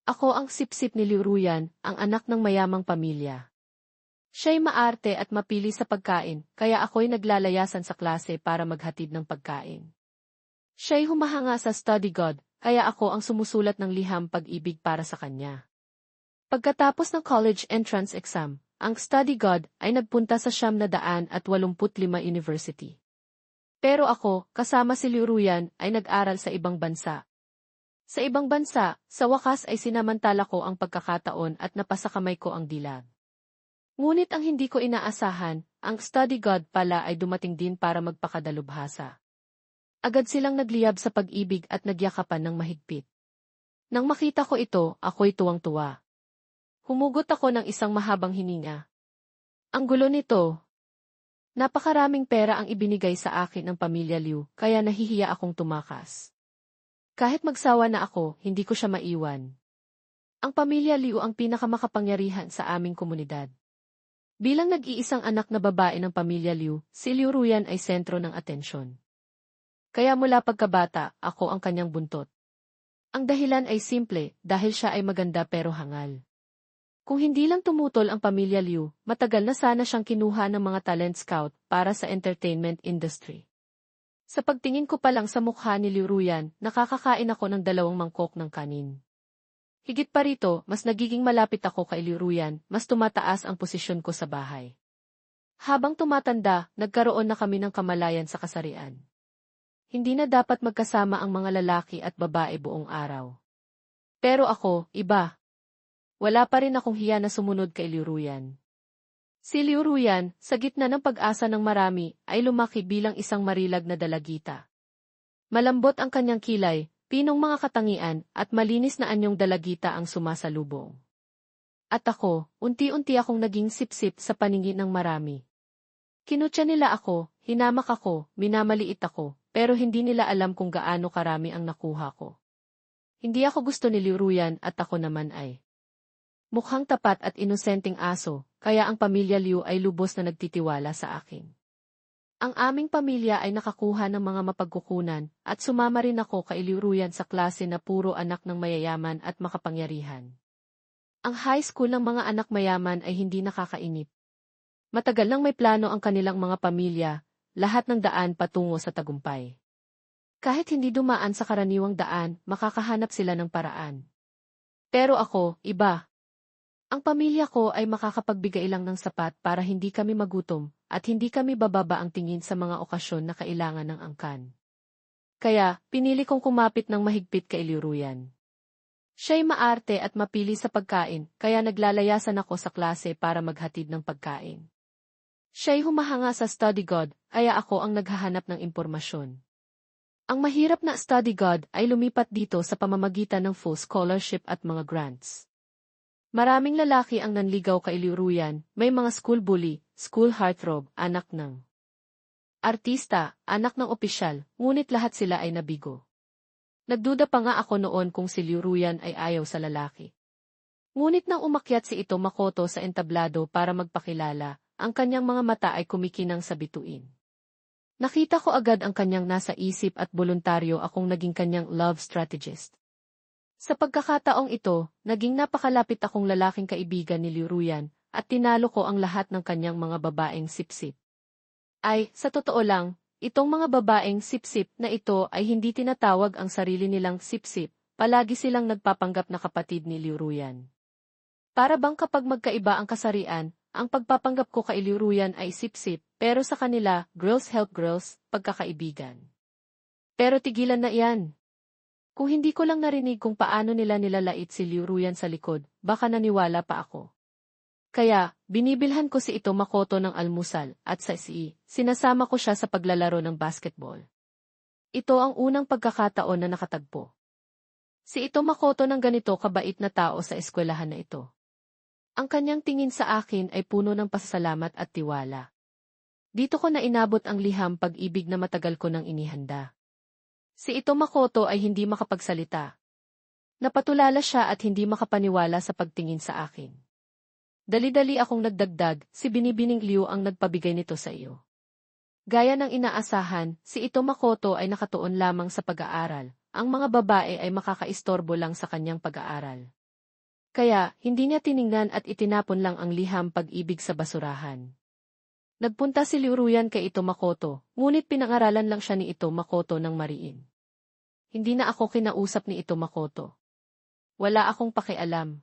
Ako ang sipsip ni Liu Ruyan, ang anak ng mayamang pamilya. Siya'y maarte at mapili sa pagkain, kaya ako'y naglalayasan sa klase para maghatid ng pagkain. Siya'y humahanga sa study god, kaya ako ang sumusulat ng liham pag-ibig para sa kanya. Pagkatapos ng college entrance exam, ang study god ay nagpunta sa 985 university. Pero ako, kasama si Liu Ruyan, ay nag-aral sa ibang bansa. Sa ibang bansa, sa wakas ay sinamantala ko ang pagkakataon at napasakamay ko ang dilag. Ngunit ang hindi ko inaasahan, ang study god pala ay dumating din para magpakadalubhasa. Agad silang nagliyab sa pag-ibig at nagyakapan ng mahigpit. Nang makita ko ito, ako'y tuwang-tuwa. Humugot ako ng isang mahabang hininga. Ang gulo nito. Napakaraming pera ang ibinigay sa akin ng pamilya Liu, kaya nahihiya akong tumakas. Kahit magsawa na ako, hindi ko siya maiwan. Ang pamilya Liu ang pinakamakapangyarihan sa aming komunidad. Bilang nag-iisang anak na babae ng pamilya Liu, si Liu Ruyan ay sentro ng atensyon. Kaya mula pagkabata, ako ang kanyang buntot. Ang dahilan ay simple, dahil siya ay maganda pero hangal. Kung hindi lang tumutol ang pamilya Liu, matagal na sana siyang kinuha ng mga talent scout para sa entertainment industry. Sa pagtingin ko pa lang sa mukha ni Liu Ruyan, nakakakain ako ng 2 mangkok ng kanin. Higit pa rito, mas nagiging malapit ako kay Liu Ruyan, mas tumataas ang posisyon ko sa bahay. Habang tumatanda, nagkaroon na kami ng kamalayan sa kasarian. Hindi na dapat magkasama ang mga lalaki at babae buong araw. Pero ako, iba. Wala pa rin akong hiya na sumunod kay Liu Ruyan. Si Liu Ruyan, sa gitna ng pag-asa ng marami, ay lumaki bilang isang marilag na dalagita. Malambot ang kanyang kilay, pinong mga katangian, at malinis na anyong dalagita ang sumasalubong. At ako, unti-unti akong naging sipsip sa paningin ng marami. Kinutya nila ako, hinamak ako, minamaliit ako, pero hindi nila alam kung gaano karami ang nakuha ko. Hindi ako gusto ni Liu Ruyan at ako naman ay mukhang tapat at inosenteng aso, kaya ang pamilya Liu ay lubos na nagtitiwala sa akin. Ang aming pamilya ay nakakuha ng mga mapagkukunan at sumama rin ako kay Liu Ruyan sa klase na puro anak ng mayayaman at makapangyarihan. Ang high school ng mga anak mayaman ay hindi nakakainip. Matagal nang may plano ang kanilang mga pamilya, lahat ng daan patungo sa tagumpay. Kahit hindi dumaan sa karaniwang daan, makakahanap sila ng paraan. Pero ako, iba. Ang pamilya ko ay makakapagbigay lang ng sapat para hindi kami magutom, at hindi kami bababa ang tingin sa mga okasyon na kailangan ng angkan. Kaya, pinili kong kumapit ng mahigpit kay Liu Ruyan. Siya'y maarte at mapili sa pagkain, kaya naglalayasan ako sa klase para maghatid ng pagkain. Siya'y humahanga sa study god, kaya ako ang naghahanap ng impormasyon. Ang mahirap na study god ay lumipat dito sa pamamagitan ng full scholarship at mga grants. Maraming lalaki ang nanligaw kay Liu Ruyan, may mga school bully, school heartthrob, anak ng artista, anak ng opisyal, ngunit lahat sila ay nabigo. Nagduda pa nga ako noon kung si Liu Ruyan ay ayaw sa lalaki. Ngunit nang umakyat si ito Makoto sa entablado para magpakilala, ang kanyang mga mata ay kumikinang sa bituin. Nakita ko agad ang kanyang nasa isip at voluntaryo akong naging kanyang love strategist. Sa pagkakataong ito, naging napakalapit akong lalaking kaibigan ni Liu Ruyan, at tinalo ko ang lahat ng kanyang mga babaeng sipsip. Ay, sa totoo lang, itong mga babaeng sipsip na ito ay hindi tinatawag ang sarili nilang sipsip, palagi silang nagpapanggap na kapatid ni Liu Ruyan. Para bang kapag magkaiba ang kasarian, ang pagpapanggap ko kay Liu Ruyan ay sipsip, pero sa kanila, girls help girls, pagkakaibigan. Pero tigilan na iyan. Kung hindi ko lang narinig kung paano nila nilalait si Liu Ruyan sa likod, baka naniwala pa ako. Kaya, binibilhan ko si ito Makoto ng almusal, at sa sinasama ko siya sa paglalaro ng basketball. Ito ang unang pagkakataon na nakatagpo. Si ito Makoto ng ganito kabait na tao sa eskwelahan na ito. Ang kanyang tingin sa akin ay puno ng pasasalamat at tiwala. Dito ko na inabot ang liham pag-ibig na matagal ko nang inihanda. Si ito Makoto ay hindi makapagsalita. Napatulala siya at hindi makapaniwala sa pagtingin sa akin. Dali-dali akong nagdagdag, si Binibining Liu ang nagpabigay nito sa iyo. Gaya ng inaasahan, si ito Makoto ay nakatuon lamang sa pag-aaral. Ang mga babae ay makakaistorbo lang sa kanyang pag-aaral. Kaya, hindi niya tiningnan at itinapon lang ang liham pag-ibig sa basurahan. Nagpunta si Liu Ruyan kay Ito Makoto, ngunit pinangaralan lang siya ni Ito Makoto ng mariin. Hindi na ako kinausap ni Ito Makoto. Wala akong pakialam.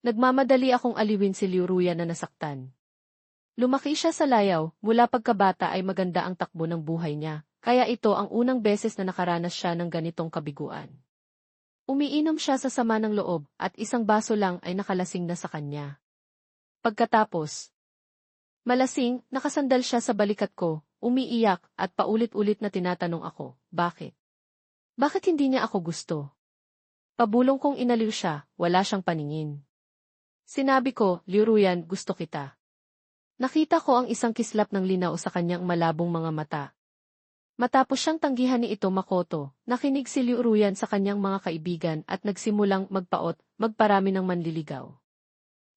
Nagmamadali akong aliwin si Liu Ruyan na nasaktan. Lumaki siya sa layaw, mula pagkabata ay maganda ang takbo ng buhay niya, kaya ito ang unang beses na nakaranas siya ng ganitong kabiguan. Umiinom siya sa sama ng loob at isang baso lang ay nakalasing na sa kanya. Pagkatapos, malasing, nakasandal siya sa balikat ko, umiiyak at paulit-ulit na tinatanong ako, bakit? Bakit hindi niya ako gusto? Pabulong kong inaliw siya, wala siyang paningin. Sinabi ko, Liu Ruyan, gusto kita. Nakita ko ang isang kislap ng linaw sa kanyang malabong mga mata. Matapos siyang tanggihan ni Ito Makoto, nakinig si Liu Ruyan sa kanyang mga kaibigan at nagsimulang magpaot, magparami ng manliligaw.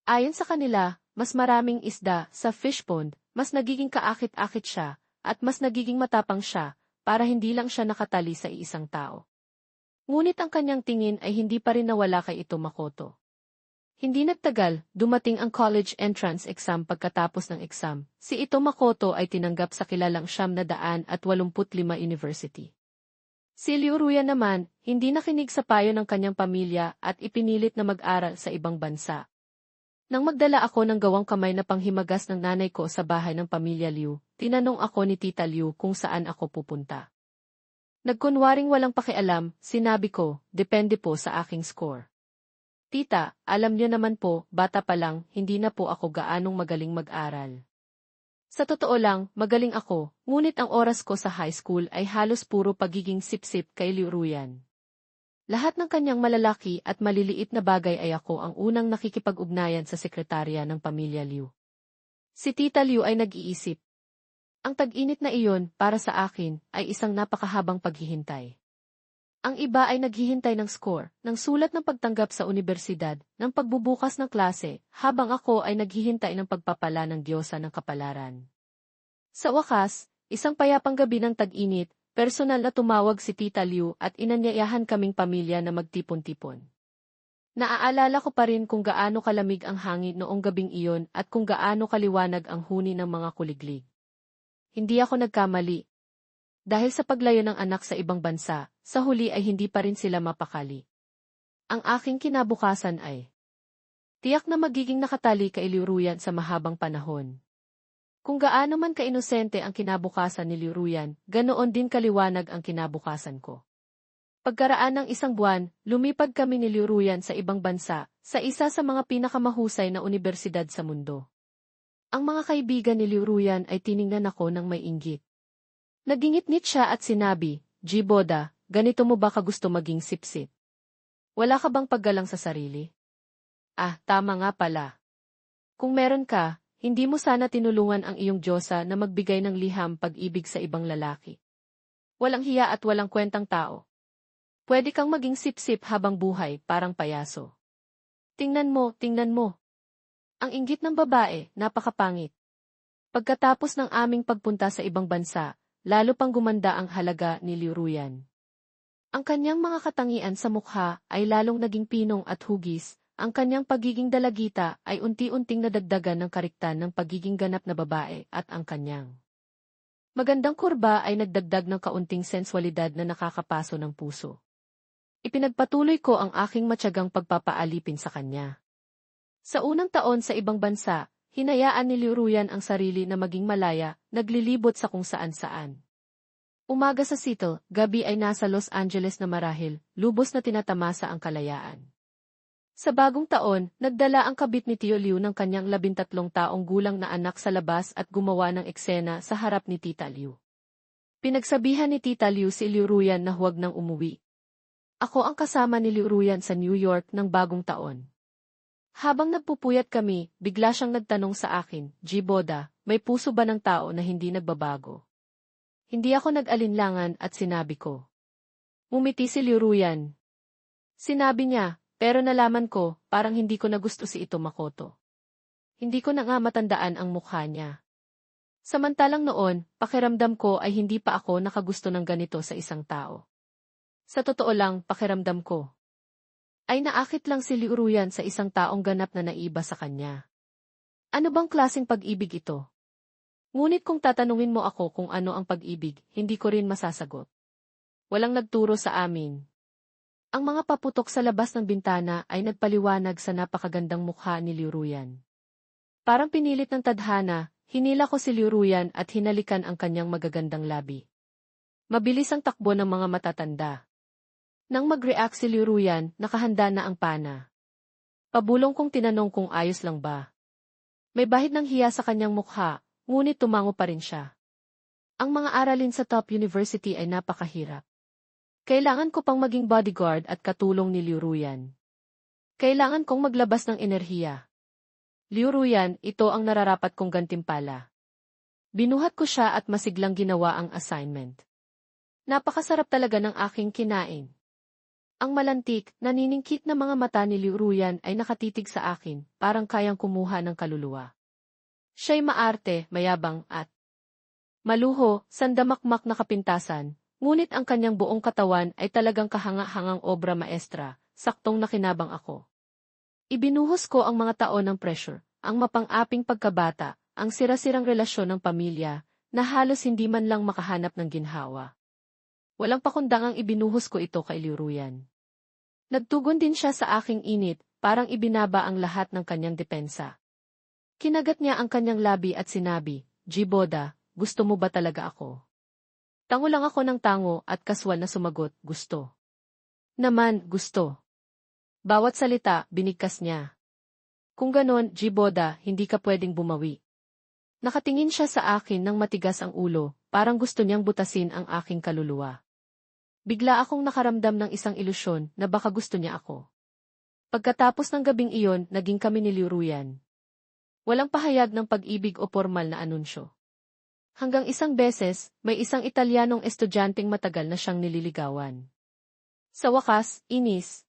Ayon sa kanila, mas maraming isda sa fish pond, mas nagiging kaakit-akit siya, at mas nagiging matapang siya, para hindi lang siya nakatali sa iisang tao. Ngunit ang kanyang tingin ay hindi pa rin nawala kay Ito Makoto. Hindi nagtagal, dumating ang college entrance exam pagkatapos ng exam, si Ito Makoto ay tinanggap sa kilalang 985 university. Si Liu Ruyan naman, hindi nakinig sa payo ng kanyang pamilya at ipinilit na mag-aral sa ibang bansa. Nang magdala ako ng gawang kamay na panghimagas ng nanay ko sa bahay ng pamilya Liu, tinanong ako ni Tita Liu kung saan ako pupunta. Nagkunwaring walang pakialam, sinabi ko, depende po sa aking score. Tita, alam niyo naman po, bata pa lang, hindi na po ako gaanong magaling mag-aral. Sa totoo lang, magaling ako, ngunit ang oras ko sa high school ay halos puro pagiging sip-sip kay Liu Ruyan. Lahat ng kanyang malalaki at maliliit na bagay ay ako ang unang nakikipag-ugnayan sa sekretarya ng pamilya Liu. Si Tita Liu ay nag-iisip. Ang tag-init na iyon, para sa akin, ay isang napakahabang paghihintay. Ang iba ay naghihintay ng score, ng sulat ng pagtanggap sa universidad, ng pagbubukas ng klase, habang ako ay naghihintay ng pagpapala ng Diyosa ng kapalaran. Sa wakas, isang payapang gabi ng tag-init, personal na tumawag si Tita Liu at inanyayahan kaming pamilya na magtipon-tipon. Naaalala ko pa rin kung gaano kalamig ang hangin noong gabing iyon at kung gaano kaliwanag ang huni ng mga kuliglig. Hindi ako nagkamali. Dahil sa paglayo ng anak sa ibang bansa, sa huli ay hindi pa rin sila mapakali. Ang aking kinabukasan ay tiyak na magiging nakatali kay Liu Ruyan sa mahabang panahon. Kung gaano man kainosente ang kinabukasan ni Liu Ruyan, ganoon din kaliwanag ang kinabukasan ko. Pagkaraan ng isang buwan, lumipad kami ni Liu Ruyan sa ibang bansa, sa isa sa mga pinakamahusay na universidad sa mundo. Ang mga kaibigan ni Liu Ruyan ay tiningnan ako ng may inggit. Nagingit-ngit siya at sinabi, Jiboda, ganito mo ba kagusto maging sipsip? Wala ka bang paggalang sa sarili? Ah, tama nga pala. Kung meron ka, hindi mo sana tinulungan ang iyong Diyosa na magbigay ng liham pag-ibig sa ibang lalaki. Walang hiya at walang kwentang tao. Pwede kang maging sipsip habang buhay, parang payaso. Tingnan mo, tingnan mo. Ang inggit ng babae, napakapangit. Pagkatapos ng aming pagpunta sa ibang bansa, lalo pang gumanda ang halaga ni Liu Ruyan. Ang kanyang mga katangian sa mukha ay lalong naging pinong at hugis, ang kanyang pagiging dalagita ay unti-unting nadagdagan ng kariktan ng pagiging ganap na babae at ang kanyang magandang kurba ay nagdagdag ng kaunting sensualidad na nakakapaso ng puso. Ipinagpatuloy ko ang aking matyagang pagpapaalipin sa kanya. Sa unang taon sa ibang bansa, hinayaan ni Liu Ruyan ang sarili na maging malaya, naglilibot sa kung saan-saan. Umaga sa Seattle, gabi ay nasa Los Angeles na marahil, lubos na tinatamasa ang kalayaan. Sa bagong taon, nagdala ang kabit ni Tio Liu ng kanyang 13 taong gulang na anak sa labas at gumawa ng eksena sa harap ni Tita Liu. Pinagsabihan ni Tita Liu si Liu Ruyan na huwag nang umuwi. Ako ang kasama ni Liu Ruyan sa New York ng bagong taon. Habang nagpupuyat kami, bigla siyang nagtanong sa akin, Jiboda, may puso ba ng tao na hindi nagbabago? Hindi ako nag-alinlangan at sinabi ko. Ngumiti si Liu Ruyan. Sinabi niya, pero nalaman ko, parang hindi ko na gusto si Ito Makoto. Hindi ko na nga matandaan ang mukha niya. Samantalang noon, pakiramdam ko ay hindi pa ako nakagusto ng ganito sa isang tao. Sa totoo lang, pakiramdam ko Ay naakit lang si Liu Ruyan sa isang taong ganap na naiba sa kanya. Ano bang klaseng pag-ibig ito? Ngunit kung tatanungin mo ako kung ano ang pag-ibig, hindi ko rin masasagot. Walang nagturo sa amin. Ang mga paputok sa labas ng bintana ay nagpaliwanag sa napakagandang mukha ni Liu Ruyan. Parang pinilit ng tadhana, hinila ko si Liu Ruyan at hinalikan ang kanyang magagandang labi. Mabilis ang takbo ng mga matatanda. Nang mag-react si Liu Ruyan, nakahanda na ang pana. Pabulong kong tinanong kung ayos lang ba. May bahid ng hiya sa kanyang mukha, ngunit tumango pa rin siya. Ang mga aralin sa top university ay napakahirap. Kailangan ko pang maging bodyguard at katulong ni Liu Ruyan. Kailangan kong maglabas ng enerhiya. Liu Ruyan, ito ang nararapat kong gantimpala. Binuhat ko siya at masiglang ginawa ang assignment. Napakasarap talaga ng aking kinain. Ang malantik, naniningkit na mga mata ni Liu Ruyan ay nakatitig sa akin, parang kayang kumuha ng kaluluwa. Siya'y maarte, mayabang at maluho, sandamakmak na kapintasan, ngunit ang kanyang buong katawan ay talagang kahanga-hangang obra maestra, saktong nakinabang ako. Ibinuhos ko ang mga taon ng pressure, ang mapang-aping pagkabata, ang sira-sirang relasyon ng pamilya, na halos hindi man lang makahanap ng ginhawa. Walang pakundangang ibinuhos ko ito kay Liu Ruyan. Nagtugon din siya sa aking init, parang ibinaba ang lahat ng kanyang depensa. Kinagat niya ang kanyang labi at sinabi, Jiboda, gusto mo ba talaga ako? Tango lang ako ng tango at kaswal na sumagot, gusto. Naman, gusto. Bawat salita, binigkas niya. Kung ganon, Jiboda, hindi ka pwedeng bumawi. Nakatingin siya sa akin nang matigas ang ulo, parang gusto niyang butasin ang aking kaluluwa. Bigla akong nakaramdam ng isang ilusyon na baka gusto niya ako. Pagkatapos ng gabing iyon, naging kami ni Liu Ruyan. Walang pahayag ng pag-ibig o formal na anunsyo. Hanggang isang beses, may isang Italianong estudyanteng matagal na siyang nililigawan. Sa wakas, inis.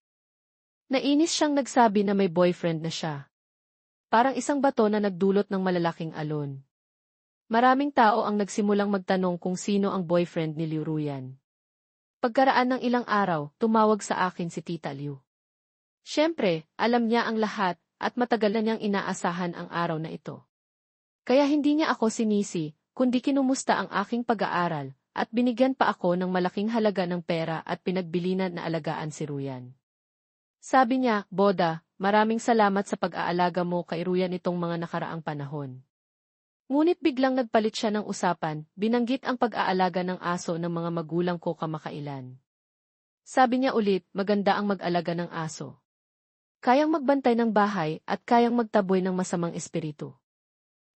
Nainis siyang nagsabi na may boyfriend na siya. Parang isang bato na nagdulot ng malalaking alon. Maraming tao ang nagsimulang magtanong kung sino ang boyfriend ni Liu Ruyan. Pagkaraan ng ilang araw, tumawag sa akin si Tita Liu. Siyempre, alam niya ang lahat at matagal na niyang inaasahan ang araw na ito. Kaya hindi niya ako sinisi, kundi kinumusta ang aking pag-aaral, at binigyan pa ako ng malaking halaga ng pera at pinagbilinan na alagaan si Ruyan. Sabi niya, Boda, maraming salamat sa pag-aalaga mo kay Ruyan itong mga nakaraang panahon. Ngunit biglang nagpalit siya ng usapan, binanggit ang pag-aalaga ng aso ng mga magulang ko kamakailan. Sabi niya ulit, maganda ang mag-alaga ng aso. Kayang magbantay ng bahay at kayang magtaboy ng masamang espiritu.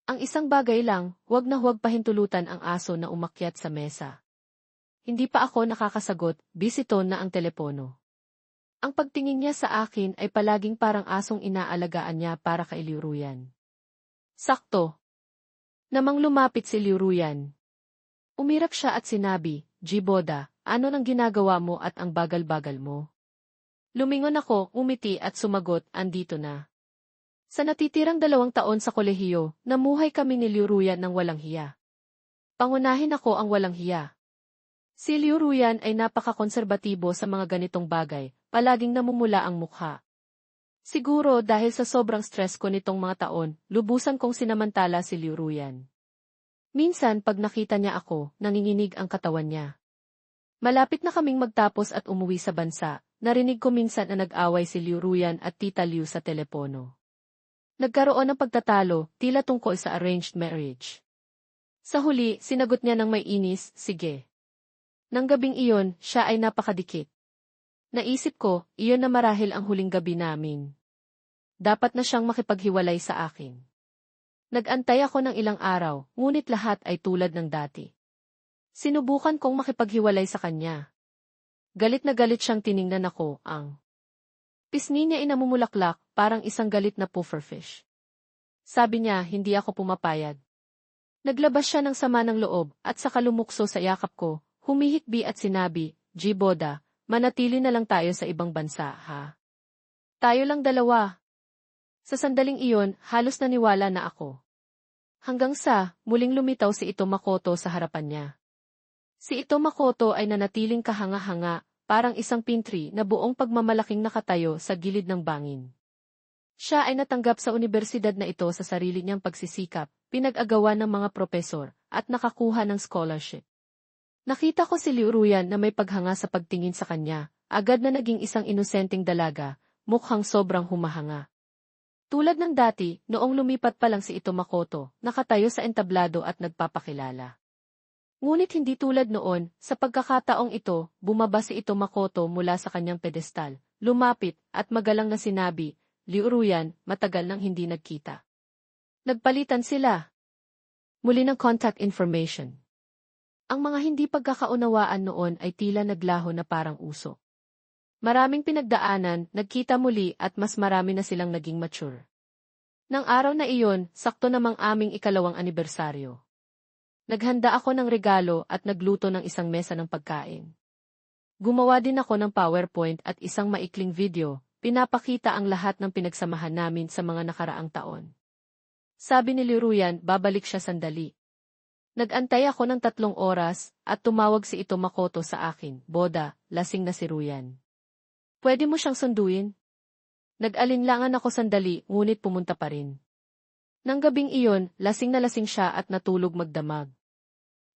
Ang isang bagay lang, huwag na huwag pahintulutan ang aso na umakyat sa mesa. Hindi pa ako nakakasagot, busy tone na ang telepono. Ang pagtingin niya sa akin ay palaging parang asong inaalagaan niya para kay Liu Ruyan. Sakto. Namang lumapit si Liu Ruyan. Umirap siya at sinabi, Jiboda, ano nang ginagawa mo at ang bagal-bagal mo? Lumingon ako, umiti at sumagot, andito na. Sa natitirang 2 taon sa kolehiyo, namuhay kami ni Liu Ruyan ng walang hiya. Pangunahin ako ang walang hiya. Si Liu Ruyan ay napaka-konserbatibo sa mga ganitong bagay, palaging namumula ang mukha. Siguro dahil sa sobrang stress ko nitong mga taon, lubusan kong sinamantala si Liu Ruyan. Minsan pag nakita niya ako, nanginginig ang katawan niya. Malapit na kaming magtapos at umuwi sa bansa, narinig ko minsan na nag-away si Liu Ruyan at Tita Liu sa telepono. Nagkaroon ng pagtatalo, tila tungkol sa arranged marriage. Sa huli, sinagot niya ng may inis, sige. Nang gabing iyon, siya ay napakadikit. Naisip ko, iyon na marahil ang huling gabi namin. Dapat na siyang makipaghiwalay sa akin. Nag-antay ako ng ilang araw, ngunit lahat ay tulad ng dati. Sinubukan kong makipaghiwalay sa kanya. Galit na galit siyang tiningnan ako, ang pisngi niya ay namumulaklak, parang isang galit na pufferfish. Sabi niya, hindi ako pumapayag. Naglabas siya ng sama ng loob, at saka lumukso sa yakap ko, humihikbi at sinabi, Jiboda, manatili na lang tayo sa ibang bansa, ha? Tayo lang dalawa. Sa sandaling iyon, halos naniwala na ako. Hanggang sa, muling lumitaw si Ito Makoto sa harapan niya. Si Ito Makoto ay nanatiling kahanga-hanga, parang isang pintri na buong pagmamalaking nakatayo sa gilid ng bangin. Siya ay natanggap sa universidad na ito sa sarili niyang pagsisikap, pinag-agawan ng mga propesor, at nakakuha ng scholarship. Nakita ko si Liu Ruyan na may paghanga sa pagtingin sa kanya, agad na naging isang inosenteng dalaga, mukhang sobrang humahanga. Tulad ng dati, noong lumipat pa lang si Ito Makoto, nakatayo sa entablado at nagpapakilala. Ngunit hindi tulad noon, sa pagkakataong ito, bumaba si Ito Makoto mula sa kanyang pedestal, lumapit, at magalang na sinabi, Liu Ruyan, matagal nang hindi nagkita. Nagpalitan sila. Muli ng contact information. Ang mga hindi pagkakaunawaan noon ay tila naglaho na parang uso. Maraming pinagdaanan, nagkita muli at mas marami na silang naging mature. Nang araw na iyon, sakto namang aming ikalawang anibersaryo. Naghanda ako ng regalo at nagluto ng isang mesa ng pagkain. Gumawa din ako ng PowerPoint at isang maikling video, pinapakita ang lahat ng pinagsamahan namin sa mga nakaraang taon. Sabi ni Liu Ruyan, babalik siya sandali. Nag-antay ako ng 3 oras at tumawag si Ito Makoto sa akin, Boda, lasing na si Ruyan. Pwede mo siyang sunduin? Nag-alinlangan ako sandali, ngunit pumunta pa rin. Nang gabing iyon, lasing na lasing siya at natulog magdamag.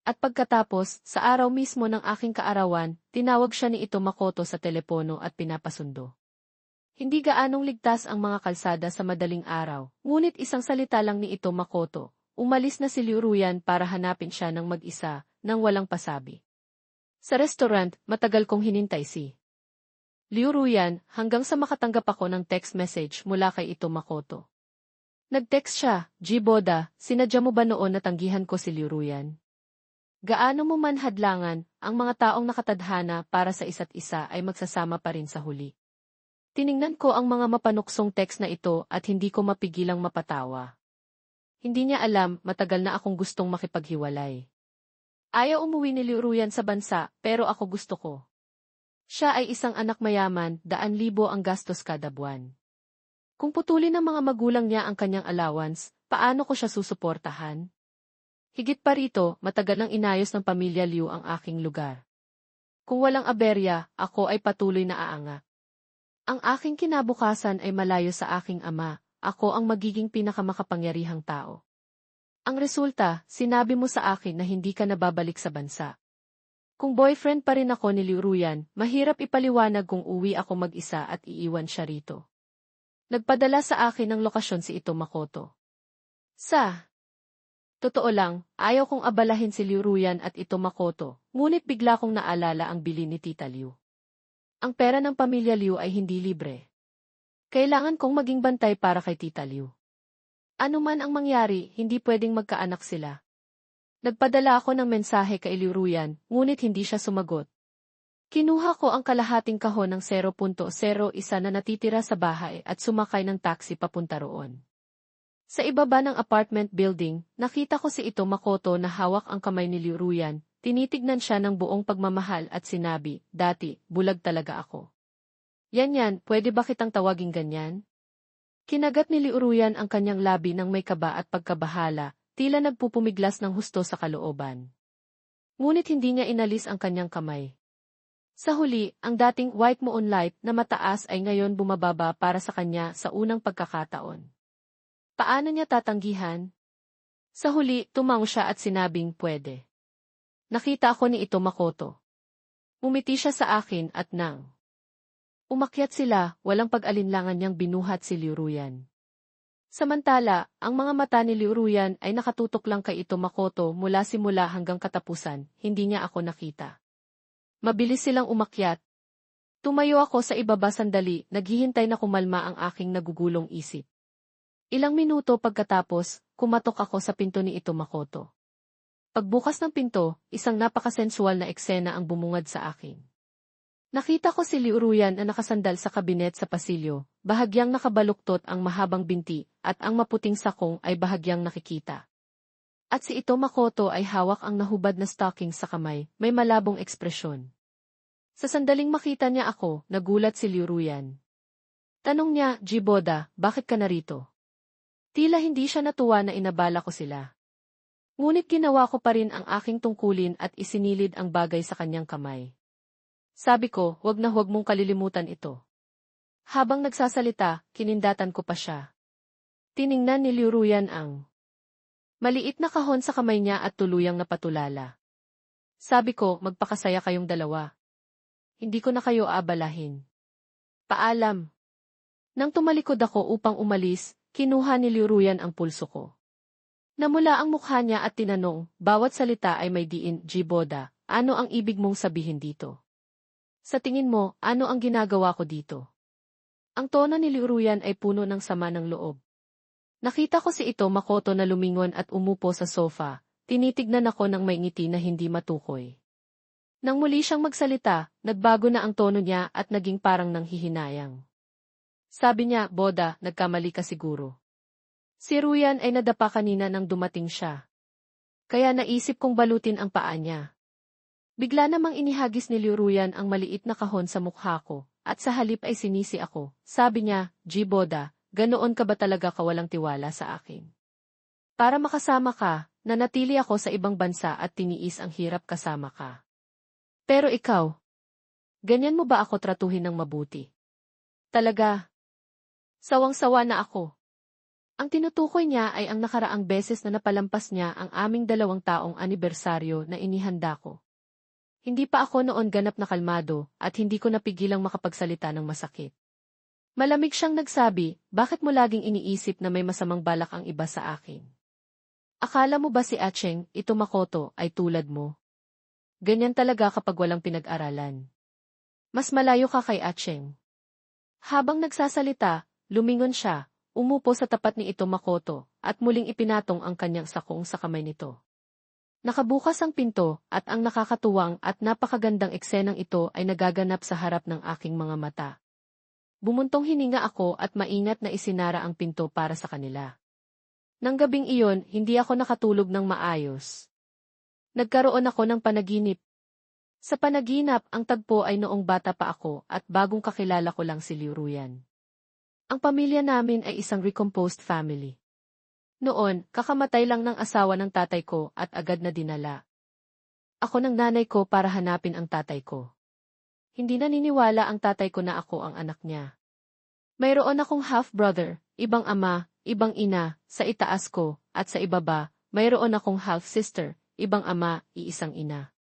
At pagkatapos, sa araw mismo ng aking kaarawan, tinawag siya ni Ito Makoto sa telepono at pinapasundo. Hindi gaanong ligtas ang mga kalsada sa madaling araw, ngunit isang salita lang ni Ito Makoto, umalis na si Liu Ruyan para hanapin siya ng mag-isa, nang walang pasabi. Sa restaurant, matagal kong hinintay si Liu Ruyan, hanggang sa makatanggap ako ng text message mula kay Ito Makoto. Nag-text siya, G. Boda, sinadya mo ba noon na tanggihan ko si Liu Ruyan? Gaano mo man hadlangan, ang mga taong nakatadhana para sa isa't isa ay magsasama pa rin sa huli. Tiningnan ko ang mga mapanuksong text na ito at hindi ko mapigilang mapatawa. Hindi niya alam, matagal na akong gustong makipaghiwalay. Ayaw umuwi ni Liu Ruyan sa bansa, pero ako gusto ko. Siya ay isang anak mayaman, 100,000 ang gastos kada buwan. Kung putulin ng mga magulang niya ang kanyang allowance, paano ko siya susuportahan? Higit pa rito, matagal nang inayos ng pamilya Liu ang aking lugar. Kung walang aberya, ako ay patuloy na aanga. Ang aking kinabukasan ay malayo sa aking ama, ako ang magiging pinakamakapangyarihang tao. Ang resulta, sinabi mo sa akin na hindi ka nababalik sa bansa. Kung boyfriend pa rin ako ni Liu Ruyan, mahirap ipaliwanag kung uwi ako mag-isa at iiwan siya rito. Nagpadala sa akin ng lokasyon si Ito Makoto. Totoo lang, ayaw kong abalahin si Liu Ruyan at Ito Makoto, ngunit bigla kong naalala ang bilin ni Tita Liu. Ang pera ng pamilya Liu ay hindi libre. Kailangan kong maging bantay para kay Tita Liu. Ano man ang mangyari, hindi pwedeng magkaanak sila. Nagpadala ako ng mensahe kay Liu Ruyan, ngunit hindi siya sumagot. Kinuha ko ang kalahating kahon ng 0.01 na natitira sa bahay at sumakay ng taxi papunta roon. Sa ibaba ng apartment building, nakita ko si Ito Makoto na hawak ang kamay ni Liu Ruyan, tinitignan siya ng buong pagmamahal at sinabi, dati, bulag talaga ako. Yan, pwede ba kitang tawaging ganyan? Kinagat ni Liu Ruyan ang kanyang labi ng may kaba at pagkabahala, tila nagpupumiglas ng husto sa kalooban. Ngunit hindi niya inalis ang kanyang kamay. Sa huli, ang dating white moonlight na mataas ay ngayon bumababa para sa kanya sa unang pagkakataon. Paano niya tatanggihan? Sa huli, tumango siya at sinabing pwede. Nakita ako ni Ito Makoto. Umiti siya sa akin at nang umakyat sila, walang pag-alinlangan niyang binuhat si Liu Ruyan. Samantala, ang mga mata ni Liu Ruyan ay nakatutok lang kay Ito Makoto mula simula hanggang katapusan, hindi niya ako nakita. Mabilis silang umakyat. Tumayo ako sa ibaba sandali, naghihintay na kumalma ang aking nagugulong isip. Ilang minuto pagkatapos, kumatok ako sa pinto ni Ito Makoto. Pagbukas ng pinto, isang napakasensual na eksena ang bumungad sa akin. Nakita ko si Liu Ruyan na nakasandal sa kabinet sa pasilyo, bahagyang nakabaluktot ang mahabang binti, at ang maputing sakong ay bahagyang nakikita. At si Ito Makoto ay hawak ang nahubad na stocking sa kamay, may malabong ekspresyon. Sa sandaling makita niya ako, nagulat si Liu Ruyan. Tanong niya, G. Boda, bakit ka narito? Tila hindi siya natuwa na inabala ko sila. Ngunit ginawa ko pa rin ang aking tungkulin at isinilid ang bagay sa kanyang kamay. Sabi ko, huwag na huwag mong kalilimutan ito. Habang nagsasalita, kinindatan ko pa siya. Tiningnan ni Liu Ruyan ang maliit na kahon sa kamay niya at tuluyang napatulala. Sabi ko, magpakasaya kayong dalawa. Hindi ko na kayo aabalahin. Paalam. Nang tumalikod ako upang umalis, kinuha ni Liu Ruyan ang pulso ko. Namula ang mukha niya at tinanong, bawat salita ay may diin, Jiboda, ano ang ibig mong sabihin dito? Sa tingin mo, ano ang ginagawa ko dito? Ang tono ni Liu Ruyan ay puno ng sama ng loob. Nakita ko si Ito Makoto na lumingon at umupo sa sofa, tinitignan ako ng may ngiti na hindi matukoy. Nang muli siyang magsalita, nagbago na ang tono niya at naging parang nanghihinayang. Sabi niya, Boda, nagkamali ka siguro. Si Ruyan ay nadapa kanina nang dumating siya. Kaya naisip kong balutin ang paa niya. Bigla namang inihagis ni Liu Ruyan ang maliit na kahon sa mukha ko, at sa halip ay sinisi ako. Sabi niya, Boda, ganoon ka ba talaga kawalang tiwala sa akin? Para makasama ka, nanatili ako sa ibang bansa at tiniis ang hirap kasama ka. Pero ikaw, ganyan mo ba ako tratuhin ng mabuti? Talaga? Sawang-sawa na ako. Ang tinutukoy niya ay ang nakaraang beses na napalampas niya ang aming 2 taong anibersaryo na inihanda ko. Hindi pa ako noon ganap na kalmado at hindi ko napigilang makapagsalita ng masakit. Malamig siyang nagsabi, bakit mo laging iniisip na may masamang balak ang iba sa akin? Akala mo ba si Acheng, Ito Makoto, ay tulad mo? Ganyan talaga kapag walang pinag-aralan. Mas malayo ka kay Acheng. Habang nagsasalita, lumingon siya. Umupo sa tapat ni Ito Makoto, at muling ipinatong ang kanyang sakong sa kamay nito. Nakabukas ang pinto, at ang nakakatuwang at napakagandang eksenang ito ay nagaganap sa harap ng aking mga mata. Bumuntong hininga ako at maingat na isinara ang pinto para sa kanila. Nang gabing iyon, hindi ako nakatulog ng maayos. Nagkaroon ako ng panaginip. Sa panaginap, ang tagpo ay noong bata pa ako at bagong kakilala ko lang si Liu Ruyan. Ang pamilya namin ay isang recomposed family. Noon, kakamatay lang ng asawa ng tatay ko at agad na dinala ako ng nanay ko para hanapin ang tatay ko. Hindi naniniwala ang tatay ko na ako ang anak niya. Mayroon akong half-brother, ibang ama, ibang ina, sa itaas ko, at sa ibaba, mayroon akong half-sister, ibang ama, iisang ina.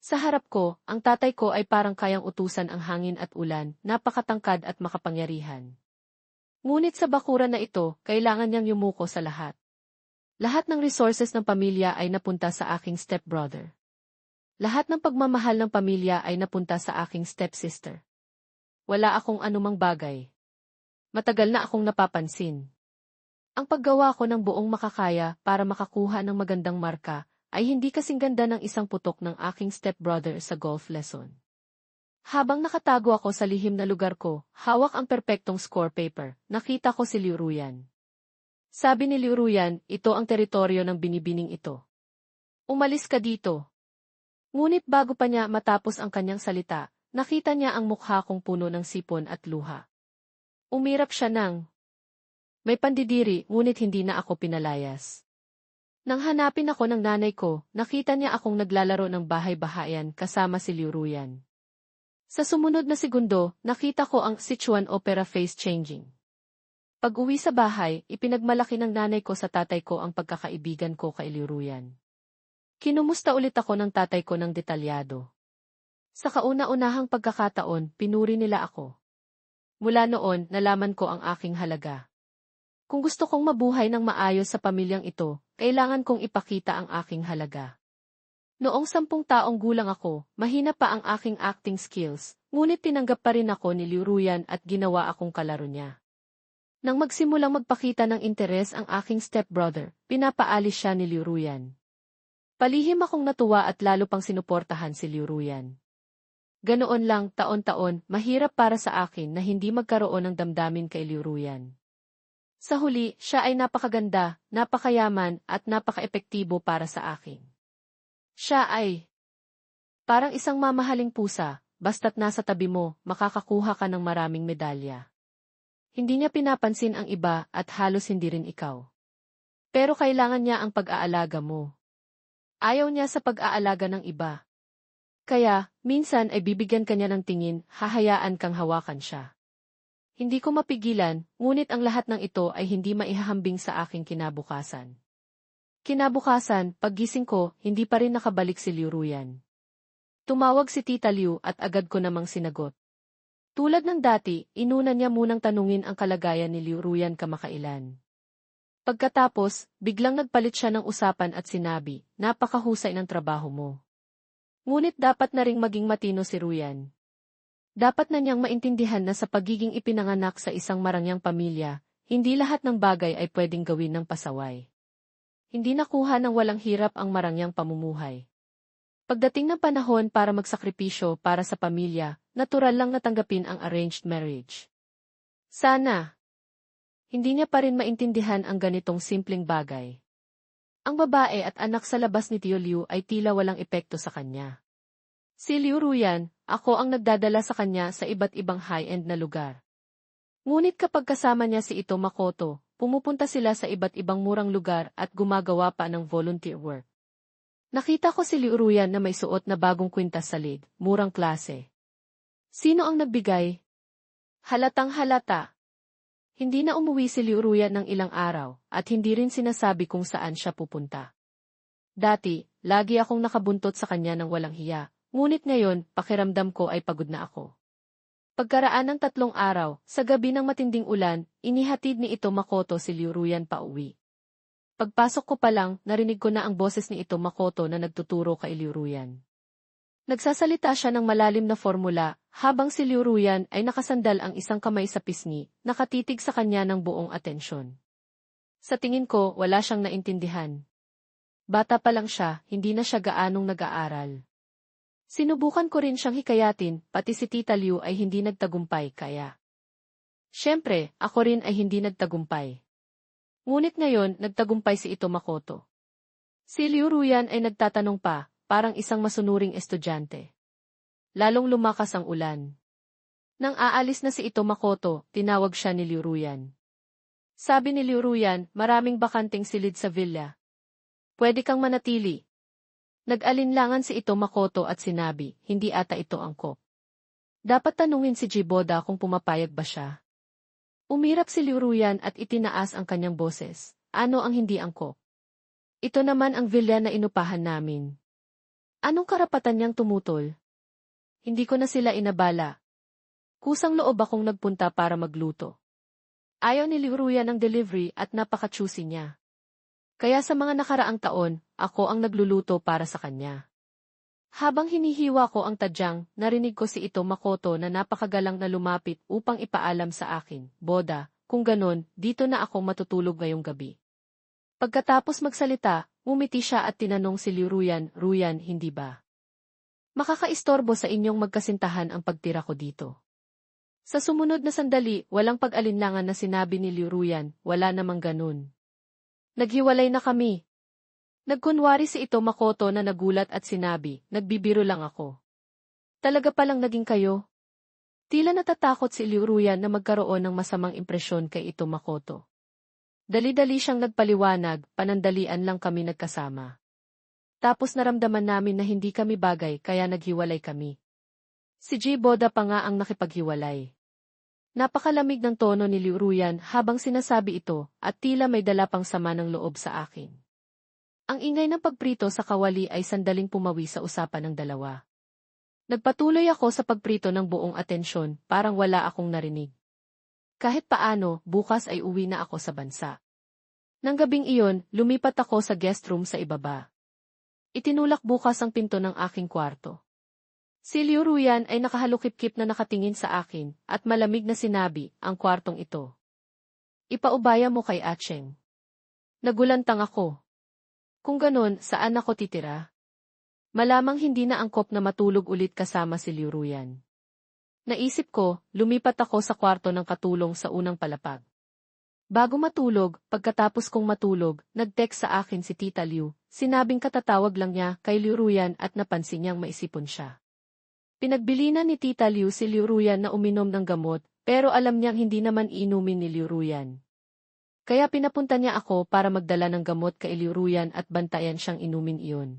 Sa harap ko, ang tatay ko ay parang kayang utusan ang hangin at ulan, napakatangkad at makapangyarihan. Ngunit sa bakuran na ito, kailangan niyang yumuko sa lahat. Lahat ng resources ng pamilya ay napunta sa aking stepbrother. Lahat ng pagmamahal ng pamilya ay napunta sa aking stepsister. Wala akong anumang bagay. Matagal na akong napapansin. Ang paggawa ko ng buong makakaya para makakuha ng magandang marka ay hindi kasing ganda ng isang putok ng aking stepbrother sa golf lesson. Habang nakatago ako sa lihim na lugar ko, hawak ang perpektong score paper, nakita ko si Liu Ruyan. Sabi ni Liu Ruyan, ito ang teritoryo ng binibining ito. Umalis ka dito. Ngunit bago pa niya matapos ang kanyang salita, nakita niya ang mukha kong puno ng sipon at luha. Umirap siya ng may pandidiri, ngunit hindi na ako pinalayas. Nang hanapin ako ng nanay ko, nakita niya akong naglalaro ng bahay-bahayan kasama si Liu Ruyan. Sa sumunod na segundo, nakita ko ang Sichuan Opera face changing. Pag-uwi sa bahay, ipinagmalaki ng nanay ko sa tatay ko ang pagkakaibigan ko kay Liu Ruyan. Kinumusta ulit ako ng tatay ko ng detalyado. Sa kauna-unahang pagkakataon, pinuri nila ako. Mula noon, nalaman ko ang aking halaga. Kung gusto kong mabuhay ng maayos sa pamilyang ito, kailangan kong ipakita ang aking halaga. Noong 10 taong gulang ako, mahina pa ang aking acting skills, ngunit tinanggap pa rin ako ni Liu Ruyan at ginawa akong kalaro niya. Nang magsimulang magpakita ng interes ang aking stepbrother, pinapaalis siya ni Liu Ruyan. Palihim akong natuwa at lalo pang sinuportahan si Liu Ruyan. Ganoon lang, taon-taon, mahirap para sa akin na hindi magkaroon ng damdamin kay Liu Ruyan. Sa huli, siya ay napakaganda, napakayaman at napakaepektibo para sa akin. Siya ay parang isang mamahaling pusa, basta't nasa tabi mo, makakakuha ka ng maraming medalya. Hindi niya pinapansin ang iba at halos hindi rin ikaw. Pero kailangan niya ang pag-aalaga mo. Ayaw niya sa pag-aalaga ng iba. Kaya, minsan ay bibigyan ka niya ng tingin, hahayaan kang hawakan siya. Hindi ko mapigilan, ngunit ang lahat ng ito ay hindi maihahambing sa aking kinabukasan. Kinabukasan, paggising ko, hindi pa rin nakabalik si Liu Ruyan. Tumawag si Tita Liu at agad ko namang sinagot. Tulad ng dati, inuna niya munang tanungin ang kalagayan ni Liu Ruyan kamakailan. Pagkatapos, biglang nagpalit siya ng usapan at sinabi, napakahusay ng trabaho mo. Ngunit dapat na ring maging matino si Ruyan. Dapat na niyang maintindihan na sa pagiging ipinanganak sa isang marangyang pamilya, hindi lahat ng bagay ay pwedeng gawin ng pasaway. Hindi nakuha ng walang hirap ang marangyang pamumuhay. Pagdating ng panahon para magsakripisyo para sa pamilya, natural lang natanggapin ang arranged marriage. Sana, hindi niya pa rin maintindihan ang ganitong simpleng bagay. Ang babae at anak sa labas ni Tio Liu ay tila walang epekto sa kanya. Si Liu Ruyan, ako ang nagdadala sa kanya sa iba't ibang high-end na lugar. Ngunit kapag kasama niya si Ito Makoto, pumupunta sila sa iba't ibang murang lugar at gumagawa pa ng volunteer work. Nakita ko si Liu Ruyan na may suot na bagong kwintas sa lid, murang klase. Sino ang nagbigay? Halatang halata. Hindi na umuwi si Liu Ruyan ng ilang araw, at hindi rin sinasabi kung saan siya pupunta. Dati, lagi akong nakabuntot sa kanya ng walang hiya. Ngunit ngayon, pakiramdam ko ay pagod na ako. Pagkaraan ng 3 araw, sa gabi ng matinding ulan, inihatid ni Ito Makoto si Liu Ruyan pauwi. Pagpasok ko pa lang, narinig ko na ang boses ni Ito Makoto na nagtuturo kay Liu Ruyan. Nagsasalita siya ng malalim na formula, habang si Liu Ruyan ay nakasandal ang isang kamay sa pisngi, nakatitig sa kanya ng buong atensyon. Sa tingin ko, wala siyang naintindihan. Bata pa lang siya, hindi na siya gaanong nag-aaral. Sinubukan ko rin siyang hikayatin, pati si Tita Liu ay hindi nagtagumpay kaya. Siyempre, ako rin ay hindi nagtagumpay. Ngunit ngayon, nagtagumpay si Ito Makoto. Si Liu Ruyan ay nagtatanong pa, parang isang masunuring estudyante. Lalong lumakas ang ulan. Nang aalis na si Ito Makoto, tinawag siya ni Liu Ruyan. Sabi ni Liu Ruyan, maraming bakanting silid sa villa. Pwede kang manatili. Nag-alinlangan si Ito Makoto at sinabi, hindi ata ito angkop. Dapat tanungin si Jiboda kung pumapayag ba siya. Umirap si Liu Ruyan at itinaas ang kanyang boses. Ano ang hindi angkop? Ito naman ang villa na inupahan namin. Anong karapatan niyang tumutol? Hindi ko na sila inabala. Kusang loob akong nagpunta para magluto. Ayaw ni Liu Ruyan ng delivery at napaka-choosy niya. Kaya sa mga nakaraang taon, ako ang nagluluto para sa kanya. Habang hinihiwa ko ang tadyang, narinig ko si Ito Makoto na napakagalang na lumapit upang ipaalam sa akin, Boda, kung ganon, dito na ako matutulog ngayong gabi. Pagkatapos magsalita, umiti siya at tinanong si Liu Ruyan, Ruyan, hindi ba? Makakaistorbo sa inyong magkasintahan ang pagtira ko dito. Sa sumunod na sandali, walang pag-alinlangan na sinabi ni Liu Ruyan, wala namang ganun. Naghiwalay na kami. Nagkunwari si Ito Makoto na nagulat at sinabi, nagbibiro lang ako. Talaga palang naging kayo? Tila natatakot si Liu Ruyan na magkaroon ng masamang impresyon kay Ito Makoto. Dali-dali siyang nagpaliwanag, panandalian lang kami nagkasama. Tapos naramdaman namin na hindi kami bagay kaya naghiwalay kami. Si Jiboda pa nga ang nakipaghiwalay. Napakalamig ng tono ni Liu Ruyan habang sinasabi ito at tila may dala pang sama ng loob sa akin. Ang ingay ng pagprito sa kawali ay sandaling pumawi sa usapan ng dalawa. Nagpatuloy ako sa pagprito ng buong atensyon, parang wala akong narinig. Kahit paano, bukas ay uwi na ako sa bansa. Nang gabing iyon, lumipat ako sa guest room sa ibaba. Itinulak bukas ang pinto ng aking kwarto. Si Liu Ruyan ay nakahalukip-kip na nakatingin sa akin, at malamig na sinabi, ang kwartong ito. Ipaubaya mo kay Acheng. Nagulantang ako. Kung ganon, saan ako titira? Malamang hindi na angkop na matulog ulit kasama si Liu Ruyan. Naisip ko, lumipat ako sa kwarto ng katulong sa unang palapag. Bago matulog, pagkatapos kong matulog, nag-text sa akin si Tita Liu, sinabing katatawag lang niya kay Liu Ruyan at napansin niyang maisipon siya. Pinagbilinan ni Tita Liu si Liu Ruyan na uminom ng gamot, pero alam niyang hindi naman inumin ni Liu Ruyan. Kaya pinapunta niya ako para magdala ng gamot kay Liu Ruyan at bantayan siyang inumin iyon.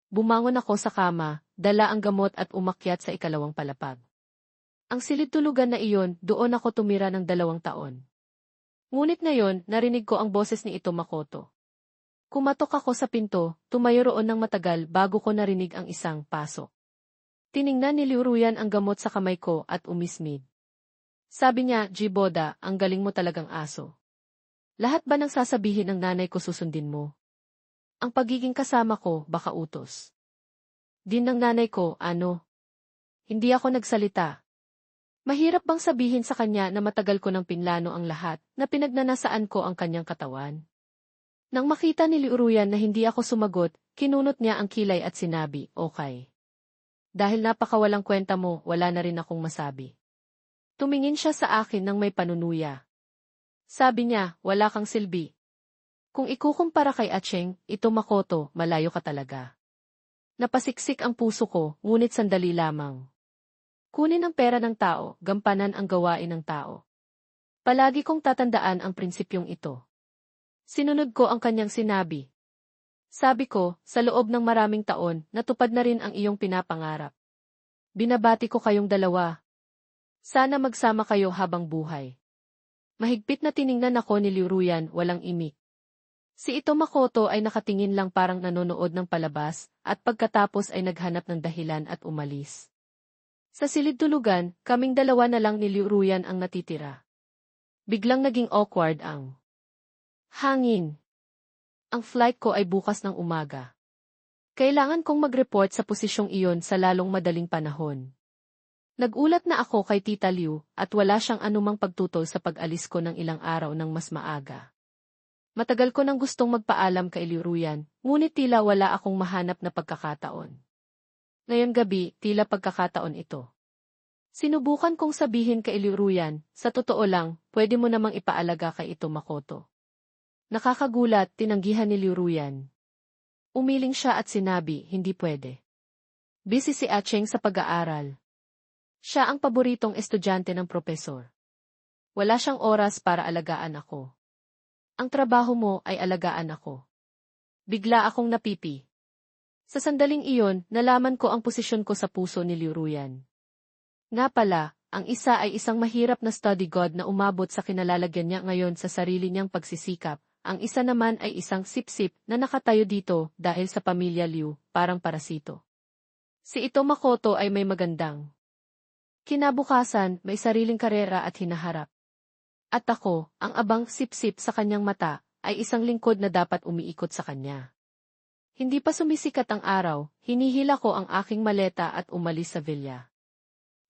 Bumangon ako sa kama, dala ang gamot at umakyat sa ikalawang palapag. Ang silid-tulugan na iyon, doon ako tumira ng 2 taon. Ngunit ngayon, narinig ko ang boses ni Ito Makoto. Kumatok ako sa pinto, tumayo roon ng matagal bago ko narinig ang isang pasok. Tiningnan ni Liuruyan ang gamot sa kamay ko at umismid. Sabi niya, Jiboda, ang galing mo talagang aso. Lahat ba ng sasabihin ng nanay ko susundin mo? Ang pagiging kasama ko, baka utos. Din ng nanay ko, ano? Hindi ako nagsalita. Mahirap bang sabihin sa kanya na matagal ko nang pinlano ang lahat, na pinagnanasaan ko ang kanyang katawan? Nang makita ni Liuruyan na hindi ako sumagot, kinunot niya ang kilay at sinabi, okay. Dahil napakawalang kwenta mo, wala na rin akong masabi. Tumingin siya sa akin nang may panunuya. Sabi niya, wala kang silbi. Kung ikukumpara kay Acheng, Ito Makoto, malayo ka talaga. Napasiksik ang puso ko, ngunit sandali lamang. Kunin ang pera ng tao, gampanan ang gawain ng tao. Palagi kong tatandaan ang prinsipyong ito. Sinunod ko ang kanyang sinabi. Sabi ko, sa loob ng maraming taon, natupad na rin ang iyong pinapangarap. Binabati ko kayong dalawa. Sana magsama kayo habang buhay. Mahigpit na tiningnan ako ni Liuruyan, walang imik. Si Ito Makoto ay nakatingin lang parang nanonood ng palabas, at pagkatapos ay naghanap ng dahilan at umalis. Sa silid-tulugan, kaming dalawa na lang ni Liuruyan ang natitira. Biglang naging awkward ang hangin. Ang flight ko ay bukas ng umaga. Kailangan kong mag-report sa posisyong iyon sa lalong madaling panahon. Nagulat na ako kay Tita Liu, at wala siyang anumang pagtutol sa pag-alis ko ng ilang araw ng mas maaga. Matagal ko nang gustong magpaalam kay Liuruyan, ngunit tila wala akong mahanap na pagkakataon. Ngayon gabi, tila pagkakataon ito. Sinubukan kong sabihin kay Liuruyan, sa totoo lang, pwede mo namang ipaalaga kay Ito Makoto. Nakakagulat, tinanggihan ni Liuruyan. Umiling siya at sinabi, hindi pwede. Busy si Acheng sa pag-aaral. Siya ang paboritong estudyante ng propesor. Wala siyang oras para alagaan ako. Ang trabaho mo ay alagaan ako. Bigla akong napipi. Sa sandaling iyon, nalaman ko ang posisyon ko sa puso ni Liuruyan. Nga pala, ang isa ay isang mahirap na study god na umabot sa kinalalagyan niya ngayon sa sarili niyang pagsisikap. Ang isa naman ay isang sip-sip na nakatayo dito dahil sa pamilya Liu, parang parasito. Si Ito Makoto ay may magandang kinabukasan, may sariling karera at hinaharap. At ako, ang abang sip-sip sa kanyang mata, ay isang lingkod na dapat umiikot sa kanya. Hindi pa sumisikat ang araw, hinihila ko ang aking maleta at umalis sa villa.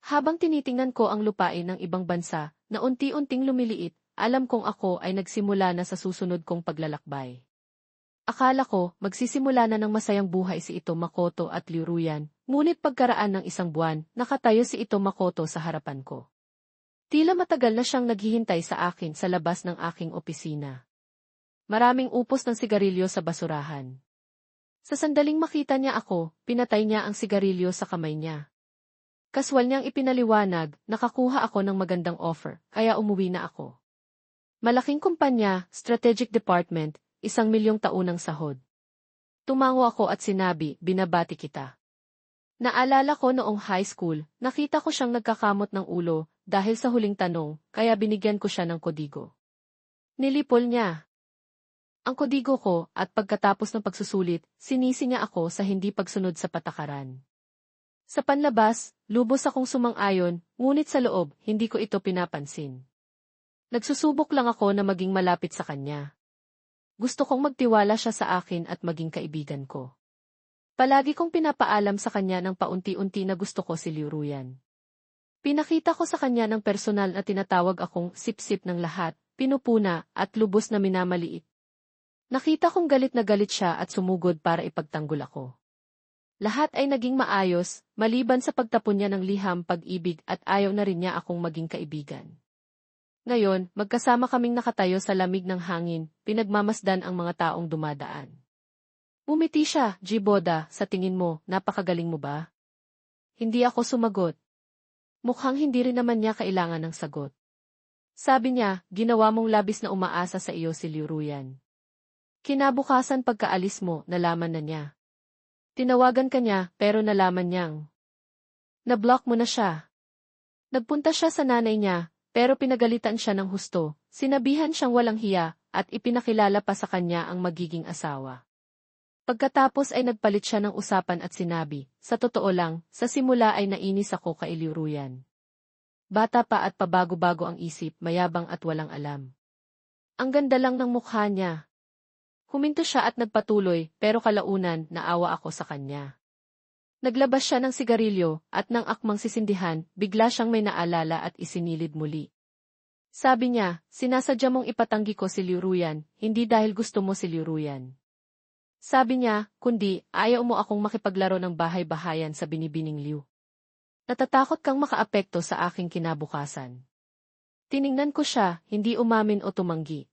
Habang tinitingnan ko ang lupain ng ibang bansa, na unti-unting lumiliit, alam kong ako ay nagsimula na sa susunod kong paglalakbay. Akala ko, magsisimula na ng masayang buhay si Ito Makoto at Liuruyan, ngunit pagkaraan ng isang buwan, nakatayo si Ito Makoto sa harapan ko. Tila matagal na siyang naghihintay sa akin sa labas ng aking opisina. Maraming upos ng sigarilyo sa basurahan. Sa sandaling makita niya ako, pinatay niya ang sigarilyo sa kamay niya. Kaswal niyang ipinaliwanag, nakakuha ako ng magandang offer, kaya umuwi na ako. Malaking kumpanya, strategic department, 1,000,000 taunang sahod. Tumango ako at sinabi, binabati kita. Naalala ko noong high school, nakita ko siyang nagkakamot ng ulo dahil sa huling tanong, kaya binigyan ko siya ng kodigo. Nilipol niya ang kodigo ko at pagkatapos ng pagsusulit, sinisi niya ako sa hindi pagsunod sa patakaran. Sa panlabas, lubos akong sumang-ayon, ngunit sa loob, hindi ko ito pinapansin. Nagsusubok lang ako na maging malapit sa kanya. Gusto kong magtiwala siya sa akin at maging kaibigan ko. Palagi kong pinapaalam sa kanya ng paunti-unti na gusto ko si Liuruyan. Pinakita ko sa kanya ng personal na tinatawag akong sip-sip ng lahat, pinupuna, at lubos na minamaliit. Nakita kong galit na galit siya at sumugod para ipagtanggol ako. Lahat ay naging maayos, maliban sa pagtapon niya ng liham pag-ibig at ayaw na rin niya akong maging kaibigan. Ngayon, magkasama kaming nakatayo sa lamig ng hangin, pinagmamasdan ang mga taong dumadaan. Umiti siya, Jiboda, sa tingin mo, napakagaling mo ba? Hindi ako sumagot. Mukhang hindi rin naman niya kailangan ng sagot. Sabi niya, ginawa mong labis na umaasa sa iyo si Liuruyan. Kinabukasan pagkaalis mo, nalaman na niya. Tinawagan ka niya pero nalaman niyang na-block mo na siya. Nagpunta siya sa nanay niya, pero pinagalitan siya ng husto, sinabihan siyang walang hiya, at ipinakilala pa sa kanya ang magiging asawa. Pagkatapos ay nagpalit siya ng usapan at sinabi, sa totoo lang, sa simula ay nainis ako kay Liuruyan. Bata pa at pabago-bago ang isip, mayabang at walang alam. Ang ganda lang ng mukha niya. Huminto siya at nagpatuloy, pero kalaunan, naawa ako sa kanya. Naglabas siya ng sigarilyo, at nang akmang sisindihan, bigla siyang may naalala at isinilid muli. Sabi niya, sinasadya mong ipatanggi ko si Liuruyan, hindi dahil gusto mo si Liuruyan. Sabi niya, kundi, ayaw mo akong makipaglaro ng bahay-bahayan sa binibining Liu. Natatakot kang makaapekto sa aking kinabukasan. Tiningnan ko siya, hindi umamin o tumanggi.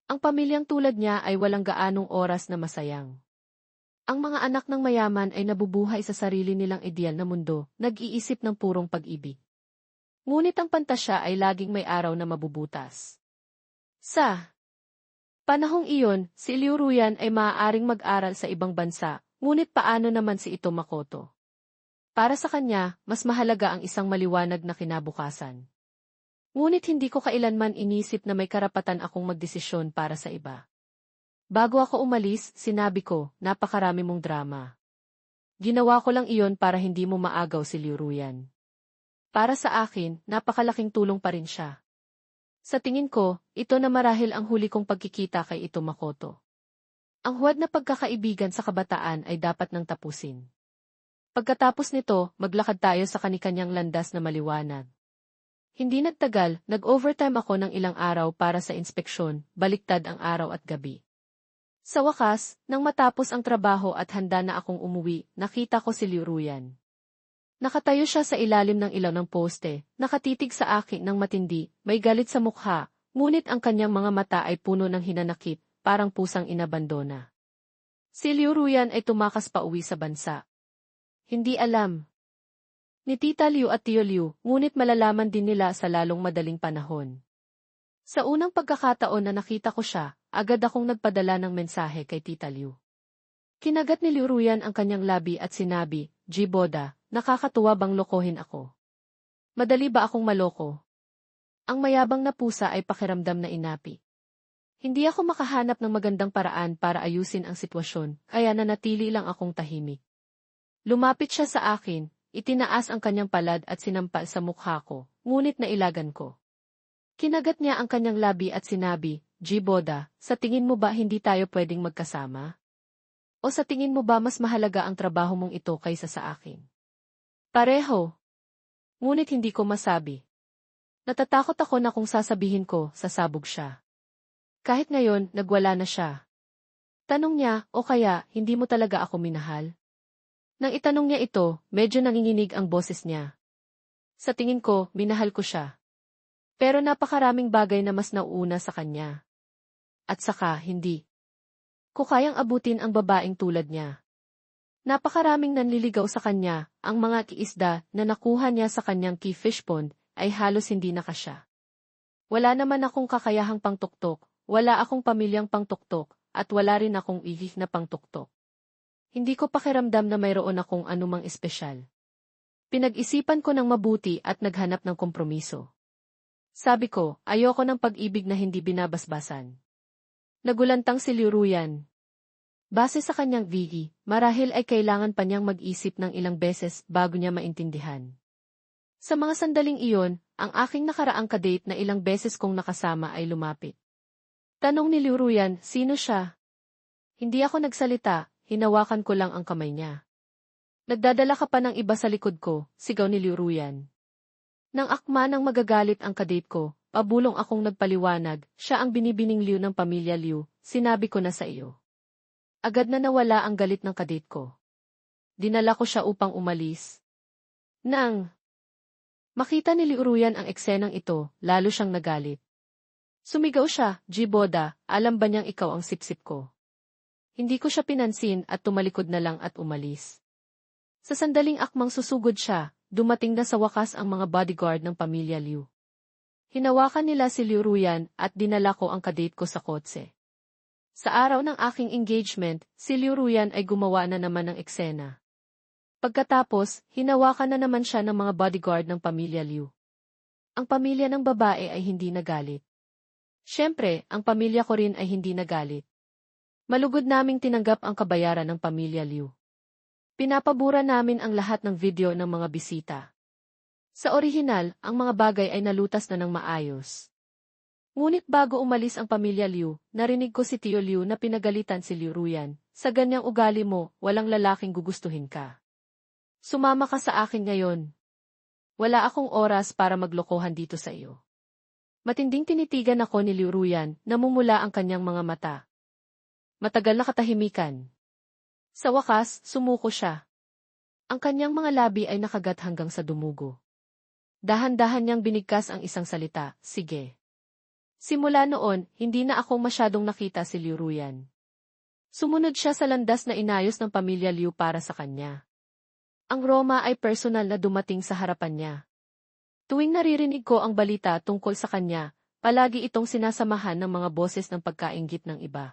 Ang pamilyang tulad niya ay walang gaanong oras na masayang. Ang mga anak ng mayaman ay nabubuhay sa sarili nilang ideal na mundo, nag-iisip ng purong pag-ibig. Ngunit ang pantasya ay laging may araw na mabubutas. Sa panahong iyon, si Liuruyan ay maaaring mag-aral sa ibang bansa, ngunit paano naman si Ito Makoto? Para sa kanya, mas mahalaga ang isang maliwanag na kinabukasan. Ngunit hindi ko kailanman inisip na may karapatan akong magdesisyon para sa iba. Bago ako umalis, sinabi ko, napakarami mong drama. Ginawa ko lang iyon para hindi mo maagaw si Liuruyan. Para sa akin, napakalaking tulong pa rin siya. Sa tingin ko, ito na marahil ang huli kong pagkikita kay Ito Makoto. Ang huwad na pagkakaibigan sa kabataan ay dapat nang tapusin. Pagkatapos nito, maglakad tayo sa kanikanyang landas na maliwanag. Hindi nagtagal, nag-overtime ako ng ilang araw para sa inspeksyon, baliktad ang araw at gabi. Sa wakas, nang matapos ang trabaho at handa na akong umuwi, nakita ko si Liuruyan. Nakatayo siya sa ilalim ng ilaw ng poste, nakatitig sa akin ng matindi, may galit sa mukha, ngunit ang kanyang mga mata ay puno ng hinanakit, parang pusang inabandona. Si Liuruyan ay tumakas pa uwi sa bansa. Hindi alam ni Tita Liu at Tio Liu, ngunit malalaman din nila sa lalong madaling panahon. Sa unang pagkakataon na nakita ko siya, agad akong nagpadala ng mensahe kay Tita Liu. Kinagat ni Liuruyan ang kanyang labi at sinabi, Jiboda, nakakatuwa bang lokohin ako? Madali ba akong maloko? Ang mayabang na pusa ay pakiramdam na inapi. Hindi ako makahanap ng magandang paraan para ayusin ang sitwasyon, kaya nanatili lang akong tahimik. Lumapit siya sa akin, itinaas ang kanyang palad at sinampal sa mukha ko, ngunit nailagan ko. Kinagat niya ang kanyang labi at sinabi, Jiboda, sa tingin mo ba hindi tayo pwedeng magkasama? O sa tingin mo ba mas mahalaga ang trabaho mong ito kaysa sa akin? Pareho. Ngunit hindi ko masabi. Natatakot ako na kung sasabihin ko, sasabog siya. Kahit ngayon, nagwala na siya. Tanong niya, o kaya, hindi mo talaga ako minahal? Nang itanong niya ito, medyo nanginginig ang boses niya. Sa tingin ko, minahal ko siya. Pero napakaraming bagay na mas nauuna sa kanya. At saka, hindi ko kayang abutin ang babaeng tulad niya. Napakaraming nanliligaw sa kanya, ang mga kiisda na nakuha niya sa kanyang key fish pond ay halos hindi nakasya. Wala naman akong kakayahang pangtuktok, wala akong pamilyang pangtuktok, at wala rin akong ihih na pangtuktok. Hindi ko pakiramdam na mayroon akong anumang espesyal. Pinag-isipan ko ng mabuti at naghanap ng kompromiso. Sabi ko, ayoko ng pag-ibig na hindi binabasbasan. Nagulantang si Liuruyan. Base sa kanyang vigi, marahil ay kailangan pa niyang mag-isip ng ilang beses bago niya maintindihan. Sa mga sandaling iyon, ang aking nakaraang kadate na ilang beses kong nakasama ay lumapit. Tanong ni Liuruyan, sino siya? Hindi ako nagsalita. Hinawakan ko lang ang kamay niya. Nagdadala ka pa ng iba sa likod ko, sigaw ni Liuruyan. Nang akma ng magagalit ang kadate ko, pabulong akong nagpaliwanag, siya ang binibining Liu ng pamilya Liu, sinabi ko na sa iyo. Agad na nawala ang galit ng kadate ko. Dinala ko siya upang umalis. Nang makita ni Liuruyan ang eksenang ito, lalo siyang nagalit. Sumigaw siya, Jiboda, alam ba niyang ikaw ang sipsip ko? Hindi ko siya pinansin at tumalikod na lang at umalis. Sa sandaling akmang susugod siya, dumating na sa wakas ang mga bodyguard ng pamilya Liu. Hinawakan nila si Liuruyan at dinala ko ang kadate ko sa kotse. Sa araw ng aking engagement, si Liu Ruyan ay gumawa na naman ng eksena. Pagkatapos, hinawakan na naman siya ng mga bodyguard ng pamilya Liu. Ang pamilya ng babae ay hindi nagalit. Siyempre, ang pamilya ko rin ay hindi nagalit. Malugod naming tinanggap ang kabayaran ng pamilya Liu. Pinapabura namin ang lahat ng video ng mga bisita. Sa orihinal, ang mga bagay ay nalutas na ng maayos. Ngunit bago umalis ang pamilya Liu, narinig ko si Tio Liu na pinagalitan si Liu Ruyan. Sa ganyang ugali mo, walang lalaking gugustuhin ka. Sumama ka sa akin ngayon. Wala akong oras para maglokohan dito sa iyo. Matinding tinitigan ako ni Liu Ruyan, namumula ang kanyang mga mata. Matagal na katahimikan. Sa wakas, sumuko siya. Ang kanyang mga labi ay nakagat hanggang sa dumugo. Dahan-dahan niyang binigkas ang isang salita, sige. Simula noon, hindi na akong masyadong nakita si Liu Ruyan. Sumunod siya sa landas na inayos ng pamilya Liu para sa kanya. Ang Roma ay personal na dumating sa harapan niya. Tuwing naririnig ko ang balita tungkol sa kanya, palagi itong sinasamahan ng mga boses ng pagkainggit ng iba.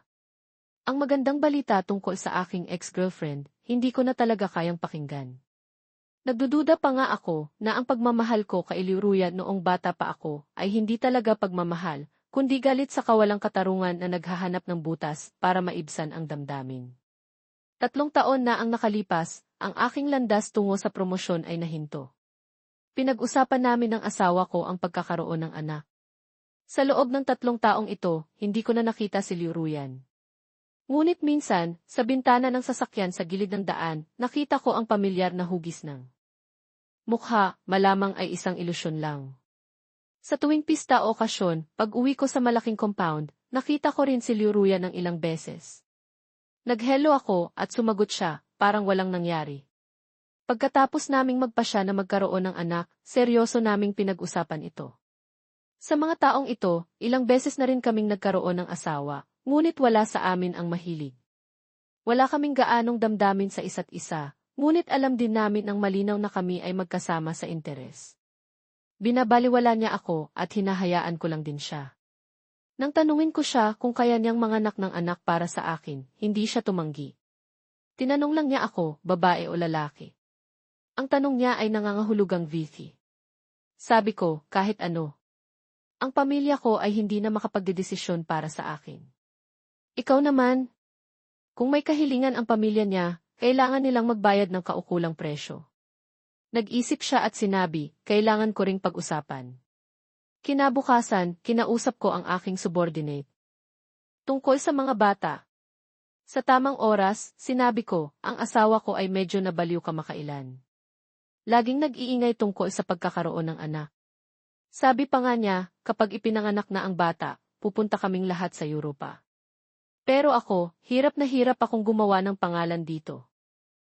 Ang magandang balita tungkol sa aking ex-girlfriend, hindi ko na talaga kayang pakinggan. Nagdududa pa nga ako na ang pagmamahal ko kay Liu Ruyan noong bata pa ako ay hindi talaga pagmamahal, kundi galit sa kawalang katarungan na naghahanap ng butas para maibsan ang damdamin. 3 taon na ang nakalipas, ang aking landas tungo sa promosyon ay nahinto. Pinag-usapan namin ng asawa ko ang pagkakaroon ng anak. Sa loob ng 3 taong ito, hindi ko na nakita si Liu Ruyan. Ngunit minsan, sa bintana ng sasakyan sa gilid ng daan, nakita ko ang pamilyar na hugis ng mukha, malamang ay isang ilusyon lang. Sa tuwing pista o okasyon, pag-uwi ko sa malaking compound, nakita ko rin si Liu Ruyan ng ilang beses. Nag-hello ako at sumagot siya, parang walang nangyari. Pagkatapos naming magpasya na magkaroon ng anak, seryoso naming pinag-usapan ito. Sa mga taong ito, ilang beses na rin kaming nagkaroon ng asawa, ngunit wala sa amin ang mahilig. Wala kaming gaanong damdamin sa isa't isa, ngunit alam din namin ang malinaw na kami ay magkasama sa interes. Binabaliwala niya ako at hinahayaan ko lang din siya. Nang tanungin ko siya kung kaya niyang manganak ng anak para sa akin, hindi siya tumanggi. Tinanong lang niya ako, babae o lalaki. Ang tanong niya ay nangangahulugang VC. Sabi ko, kahit ano. Ang pamilya ko ay hindi na makapagdedesisyon para sa akin. Ikaw naman? Kung may kahilingan ang pamilya niya, kailangan nilang magbayad ng kaukulang presyo. Nag-isip siya at sinabi, kailangan ko ring pag-usapan. Kinabukasan, kinausap ko ang aking subordinate. Tungkol sa mga bata. Sa tamang oras, sinabi ko, ang asawa ko ay medyo nabaliw kamakailan. Laging nag-iingay tungkol sa pagkakaroon ng anak. Sabi pa nga niya, kapag ipinanganak na ang bata, pupunta kaming lahat sa Europa. Pero ako, hirap na hirap akong gumawa ng pangalan dito.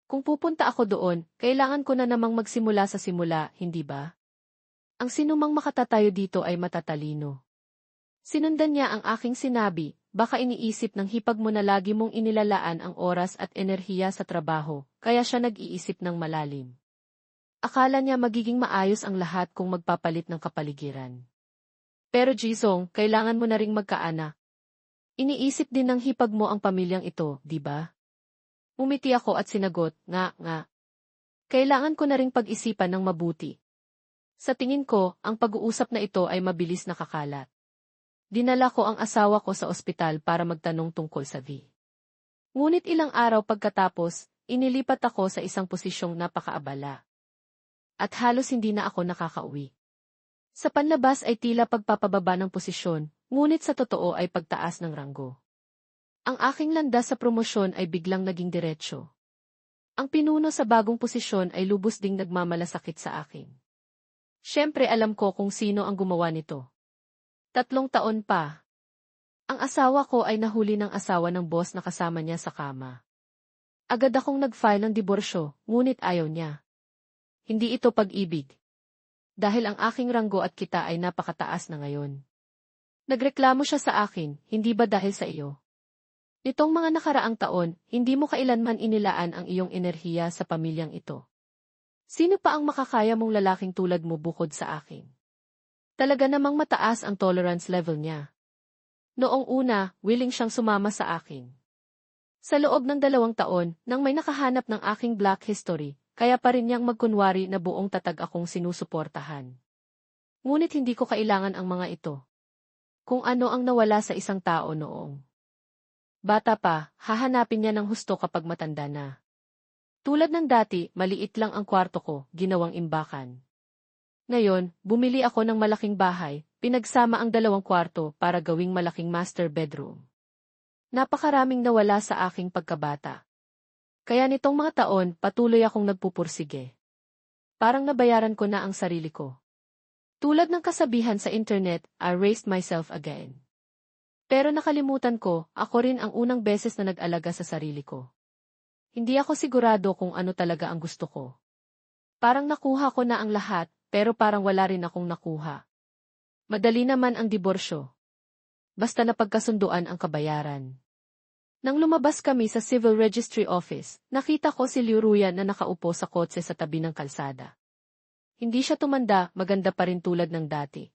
Kung pupunta ako doon, kailangan ko na namang magsimula sa simula, hindi ba? Ang sinumang makatatayo dito ay matatalino. Sinundan niya ang aking sinabi, baka iniisip ng hipag mo na lagi mong inilalaan ang oras at enerhiya sa trabaho, kaya siya nag-iisip ng malalim. Akala niya magiging maayos ang lahat kung magpapalit ng kapaligiran. Pero Jisong, kailangan mo na ring magkaanak. Iniisip din ng hipag mo ang pamilyang ito, di ba? Umiti ako at sinagot, nga. Kailangan ko na ring pag-isipan ng mabuti. Sa tingin ko, ang pag-uusap na ito ay mabilis nakakalat. Dinala ko ang asawa ko sa ospital para magtanong tungkol sa V. Ngunit ilang araw pagkatapos, inilipat ako sa isang posisyong napakaabala. At halos hindi na ako nakakauwi. Sa panlabas ay tila pagpapababa ng posisyon, ngunit sa totoo ay pagtaas ng ranggo. Ang aking landas sa promosyon ay biglang naging diretsyo. Ang pinuno sa bagong posisyon ay lubos ding nagmamalasakit sa akin. Siyempre alam ko kung sino ang gumawa nito. 3 taon pa. Ang asawa ko ay nahuli ng asawa ng boss na kasama niya sa kama. Agad akong nag-file ng diborsyo, ngunit ayaw niya. Hindi ito pag-ibig. Dahil ang aking ranggo at kita ay napakataas na ngayon. Nagreklamo siya sa akin, hindi ba dahil sa iyo? Nitong mga nakaraang taon, hindi mo kailanman inilaan ang iyong enerhiya sa pamilyang ito. Sino pa ang makakaya mong lalaking tulad mo bukod sa akin? Talaga namang mataas ang tolerance level niya. Noong una, willing siyang sumama sa akin. Sa loob ng 2 taon, nang may nakahanap ng aking Black History, kaya pa rin niyang magkunwari na buong tatag akong sinusuportahan. Ngunit hindi ko kailangan ang mga ito. Kung ano ang nawala sa isang tao noong bata pa, hahanapin niya ng husto kapag matanda na. Tulad ng dati, maliit lang ang kwarto ko, ginawang imbakan. Ngayon, bumili ako ng malaking bahay, pinagsama ang 2 kwarto para gawing malaking master bedroom. Napakaraming nawala sa aking pagkabata. Kaya nitong mga taon, patuloy akong nagpupursige. Parang nabayaran ko na ang sarili ko. Tulad ng kasabihan sa internet, I raised myself again. Pero nakalimutan ko, ako rin ang unang beses na nag-alaga sa sarili ko. Hindi ako sigurado kung ano talaga ang gusto ko. Parang nakuha ko na ang lahat, pero parang wala rin akong nakuha. Madali naman ang diborsyo. Basta napagkasunduan ang kabayaran. Nang lumabas kami sa Civil Registry Office, nakita ko si Liu Ruyan na nakaupo sa kotse sa tabi ng kalsada. Hindi siya tumanda, maganda pa rin tulad ng dati.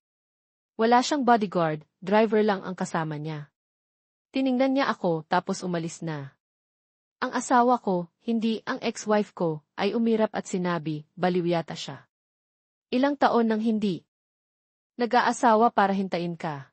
Wala siyang bodyguard, driver lang ang kasama niya. Tiningnan niya ako, tapos umalis na. Ang asawa ko, hindi ang ex-wife ko, ay umirap at sinabi, baliw yata siya. Ilang taon nang hindi nag-aasawa para hintayin ka.